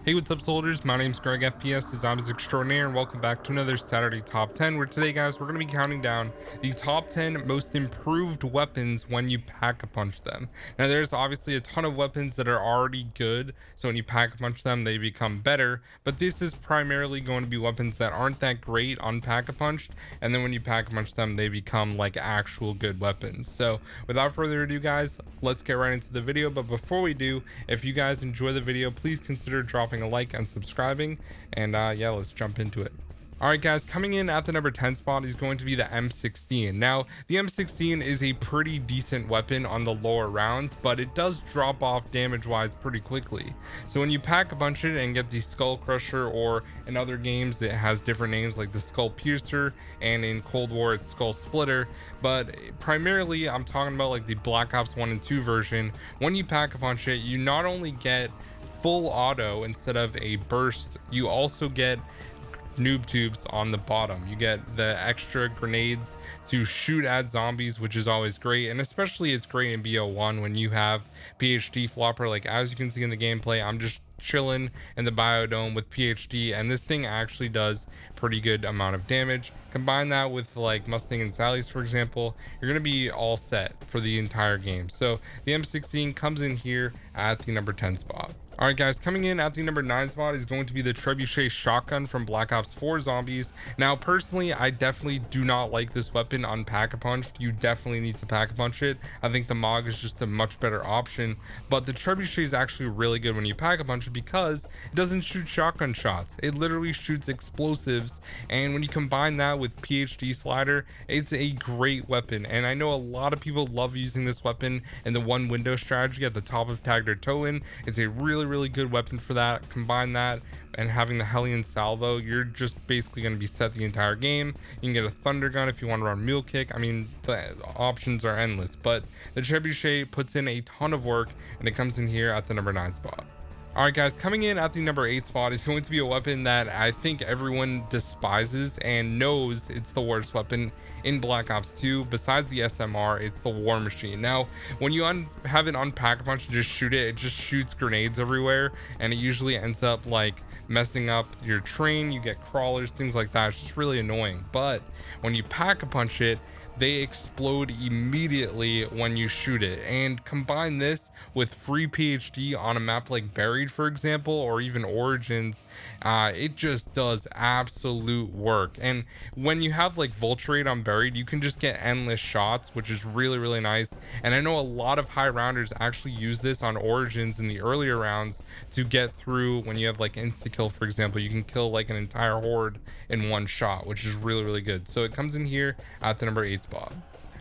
Hey, what's up, soldiers? My name's GregFPS, the Zombies Extraordinaire, and welcome back to another Saturday Top 10, where today, guys, we're going to be counting down the top 10 most improved weapons when you pack-a-punch them. Now, there's obviously a ton of weapons that are already good, so when you pack-a-punch them, they become better, but this is primarily going to be weapons that aren't that great on pack-a-punched, and then when you pack-a-punch them, they become like actual good weapons. So, without further ado, guys, let's get right into the video. But before we do, if you guys enjoy the video, please consider dropping a like and subscribing, and yeah, let's jump into it. All right, guys, coming in at the number 10 spot is going to be the M16. Now, the M16 is a pretty decent weapon on the lower rounds, but it does drop off damage-wise pretty quickly. So when you pack a bunch of it and get the Skull Crusher, or in other games it has different names like the Skull Piercer, and in Cold War it's Skull Splitter, but primarily I'm talking about like the Black Ops 1 and 2 version. When you pack a bunch of it, you not only get full auto instead of a burst, you also get noob tubes on the bottom. You get the extra grenades to shoot at zombies, which is always great, and especially it's great in BO1 when you have PhD flopper. Like, as you can see in the gameplay, I'm just chilling in the biodome with PhD, and this thing actually does pretty good amount of damage. Combine that with like Mustang and Sallys, for example, you're gonna be all set for the entire game. So the M16 comes in here at the number 10 spot. All right, guys, coming in at the number 9 spot is going to be the Trebuchet shotgun from Black Ops 4 Zombies. Now, personally, I definitely do not like this weapon on pack-a-punched. You definitely need to pack-a-punch it. I think the MOG is just a much better option, but the Trebuchet is actually really good when you pack-a-punch it because it doesn't shoot shotgun shots. It literally shoots explosives, and when you combine that with PhD slider, it's a great weapon. And I know a lot of people love using this weapon in the one window strategy at the top of tagged or toe in. It's a really good weapon for that. Combine that and having the Hellion salvo, you're just basically going to be set the entire game. You can get a thunder gun if you want to run mule kick. I mean, the options are endless, but the Trebuchet puts in a ton of work, and it comes in here at the number 9 spot. All right, guys, coming in at the number 8 spot is going to be a weapon that I think everyone despises and knows it's the worst weapon in Black Ops 2. Besides the SMR, it's the War Machine. Now, when you have it on pack-a-punch and just shoot it, it just shoots grenades everywhere, and it usually ends up like messing up your train. You get crawlers, things like that. It's just really annoying. But when you pack-a-punch it, they explode immediately when you shoot it. And combine this with free PhD on a map like Buried, for example, or even Origins, it just does absolute work. And when you have like vulture rate on Buried, you can just get endless shots, which is really nice. And I know a lot of high rounders actually use this on Origins in the earlier rounds to get through. When you have like insta kill, for example, you can kill like an entire horde in one shot, which is really good. So it comes in here at the number 8 spot.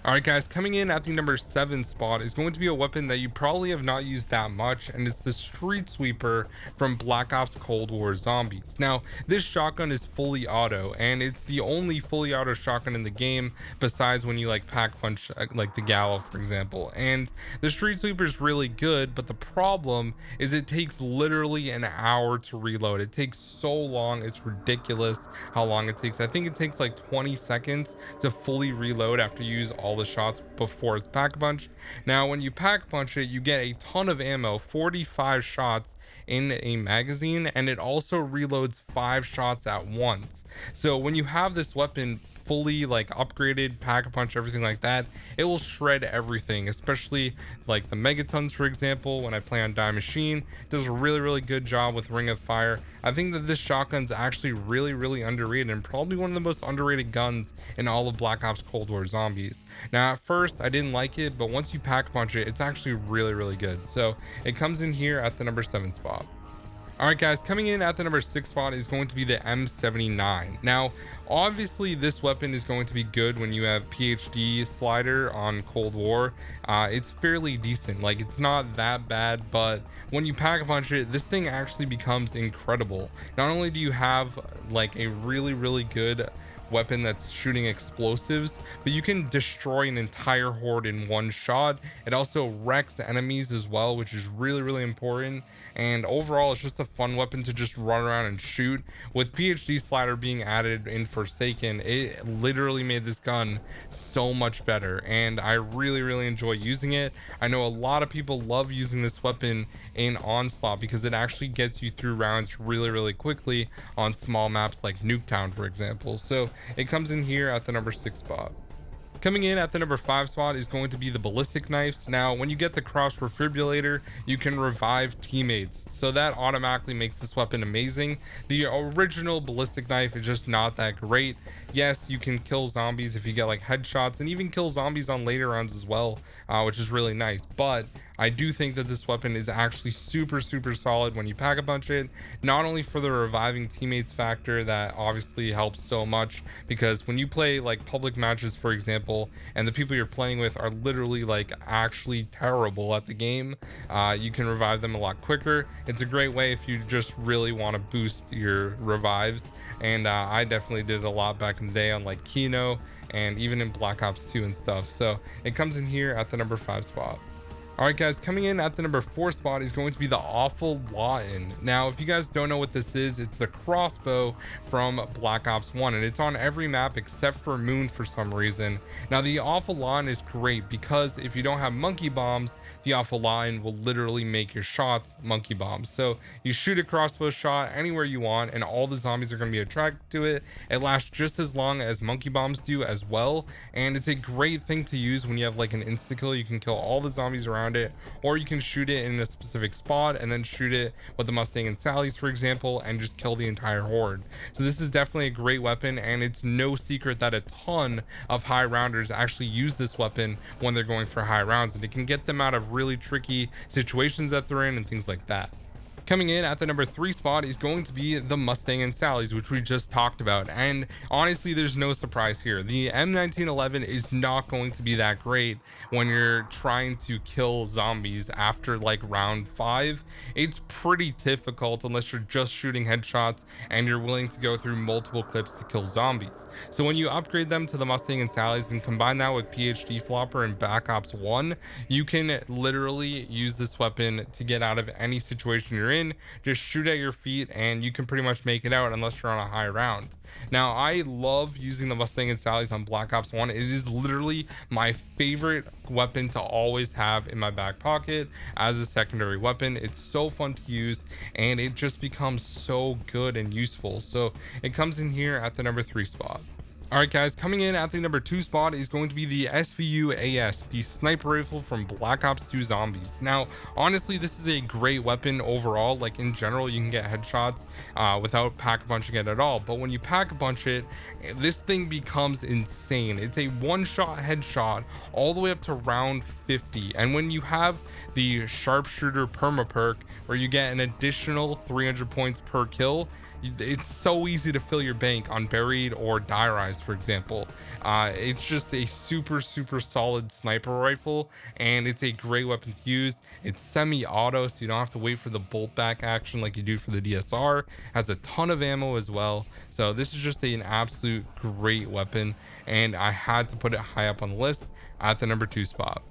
All right, guys, coming in at the number 7 spot is going to be a weapon that you probably have not used that much, and it's the Street Sweeper from Black Ops Cold War Zombies. Now, this shotgun is fully auto, and it's the only fully auto shotgun in the game besides when you like pack punch like the Gallo, for example. And the Street Sweeper is really good, but the problem is it takes literally an hour to reload. It takes so long. It's ridiculous how long it takes. I think it takes like 20 seconds to fully reload after you use all the shots before it's pack punch. Now, when you pack punch it, you get a ton of ammo, 45 shots in a magazine, and it also reloads 5 shots at once. So when you have this weapon fully like upgraded, pack a punch, everything like that, it will shred everything, especially like the megatons, for example. When I play on Die Machine, it does a really good job with Ring of Fire. I think that this shotgun's actually really underrated, and probably one of the most underrated guns in all of Black Ops Cold War Zombies. Now, at first I didn't like it, but once you pack punch it, it's actually really good. So it comes in here at the number 7 spot. All right, guys, coming in at the number 6 spot is going to be the M79. Now, obviously this weapon is going to be good when you have PhD slider on Cold War. It's fairly decent. Like, it's not that bad, but when you pack a punch it, this thing actually becomes incredible. Not only do you have like a really good weapon that's shooting explosives, but you can destroy an entire horde in one shot. It also wrecks enemies as well, which is really important. And overall, it's just a fun weapon to just run around and shoot. With PhD slider being added in Forsaken, it literally made this gun so much better, and I really enjoy using it. I know a lot of people love using this weapon in Onslaught because it actually gets you through rounds really quickly on small maps like Nuketown, for example. So it comes in here at the number 6 spot. Coming in at the number 5 spot is going to be the Ballistic Knives. Now, when you get the Cross Refibrillator, you can revive teammates, so that automatically makes this weapon amazing. The original Ballistic Knife is just not that great. Yes, you can kill zombies if you get like headshots, and even kill zombies on later rounds as well, which is really nice. But I do think that this weapon is actually super solid when you pack a punch it, not only for the reviving teammates factor that obviously helps so much, because when you play like public matches, for example, and the people you're playing with are literally like actually terrible at the game, you can revive them a lot quicker. It's a great way if you just really want to boost your revives, and I definitely did it a lot back in the day on like Kino and even in Black Ops 2 and stuff. So it comes in here at the number 5 spot. All right, guys, coming in at the number 4 spot is going to be the Awful Lawton. Now, if you guys don't know what this is, it's the crossbow from Black Ops 1, and it's on every map except for Moon for some reason. Now, the Awful Lawton is great because if you don't have monkey bombs, the Awful Lawton will literally make your shots monkey bombs. So you shoot a crossbow shot anywhere you want, and all the zombies are going to be attracted to it. It lasts just as long as monkey bombs do as well, and it's a great thing to use when you have like an insta kill. You can kill all the zombies around it, or you can shoot it in a specific spot and then shoot it with the Mustang and Sallys, for example, and just kill the entire horde. So this is definitely a great weapon, and it's no secret that a ton of high rounders actually use this weapon when they're going for high rounds, and it can get them out of really tricky situations that they're in and things like that. Coming in at the number 3 spot is going to be the Mustang and Sallys, which we just talked about. And honestly, there's no surprise here. The M1911 is not going to be that great when you're trying to kill zombies after like round 5. It's pretty difficult unless you're just shooting headshots and you're willing to go through multiple clips to kill zombies. So when you upgrade them to the Mustang and Sallys and combine that with PhD Flopper and Black Ops 1, you can literally use this weapon to get out of any situation you're in. Just shoot at your feet and you can pretty much make it out unless you're on a high round. Now, I love using the Mustang and Sallys on Black Ops 1. It is literally my favorite weapon to always have in my back pocket as a secondary weapon. It's so fun to use, and it just becomes so good and useful. So it comes in here at the number 3 spot. All right, guys, coming in at the number 2 spot is going to be the SVU AS, the sniper rifle from Black Ops 2 Zombies. Now, honestly, this is a great weapon overall. Like in general, you can get headshots without pack-a-punching it at all. But when you pack-a-punch it, this thing becomes insane. It's a one-shot headshot all the way up to round 50. And when you have the sharpshooter perma perk, where you get an additional 300 points per kill, it's so easy to fill your bank on buried or die rise, for example. It's just a super solid sniper rifle, and it's a great weapon to use. It's semi-auto, so you don't have to wait for the bolt back action like you do for the DSR. Has a ton of ammo as well, so this is just an absolute great weapon, and I had to put it high up on the list at the number 2 spot.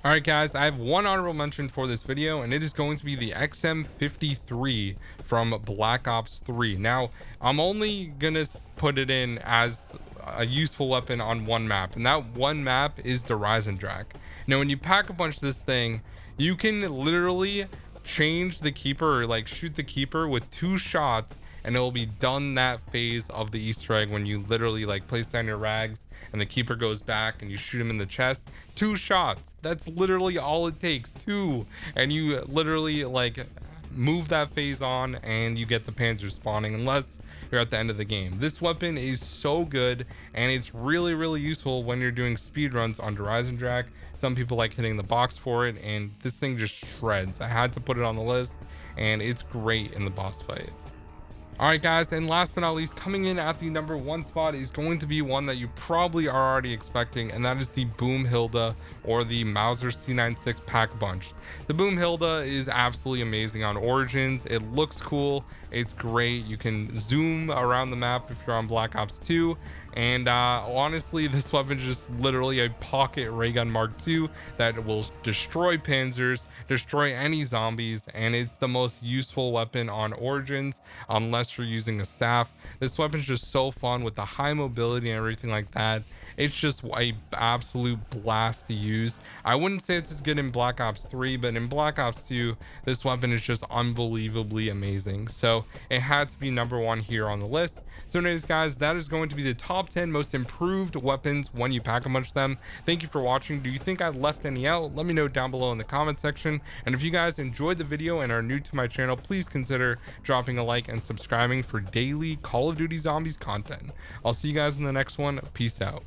All right, guys, I have one honorable mention for this video, and it is going to be the XM53 from Black Ops 3. Now, I'm only gonna put it in as a useful weapon on one map, and that one map is the Horizon Drac. Now, when you pack a bunch of this thing, you can literally change the keeper, or like shoot the keeper with 2 shots, and it will be done that phase of the Easter egg when you literally like place down your rags and the keeper goes back and you shoot him in the chest. 2 shots, that's literally all it takes, 2, and you literally like move that phase on and you get the Panzer spawning, unless you're at the end of the game. This weapon is so good, and it's really useful when you're doing speed runs on Horizon Drac. Some people like hitting the box for it, and this thing just shreds. I had to put it on the list, and it's great in the boss fight. All right, guys, and last but not least, coming in at the number 1 spot is going to be one that you probably are already expecting, and that is the Boom Hilda, or the Mauser C96 pack bunch. The Boom Hilda is absolutely amazing on Origins. It looks cool, it's great. You can zoom around the map if you're on Black Ops 2, and honestly, this weapon is just literally a pocket ray gun Mark II that will destroy panzers, destroy any zombies, and it's the most useful weapon on Origins unless you're using a staff. This weapon's just so fun with the high mobility and everything like that. It's just a absolute blast to use. I wouldn't say it's as good in Black Ops 3, but in Black Ops 2, this weapon is just unbelievably amazing. So it had to be number 1 here on the list. So anyways, guys, that is going to be the top 10 most improved weapons when you pack a bunch of them. Thank you for watching. Do you think I left any out? Let me know down below in the comment section. And if you guys enjoyed the video and are new to my channel, please consider dropping a like and subscribing for daily Call of Duty Zombies content. I'll see you guys in the next one. Peace out.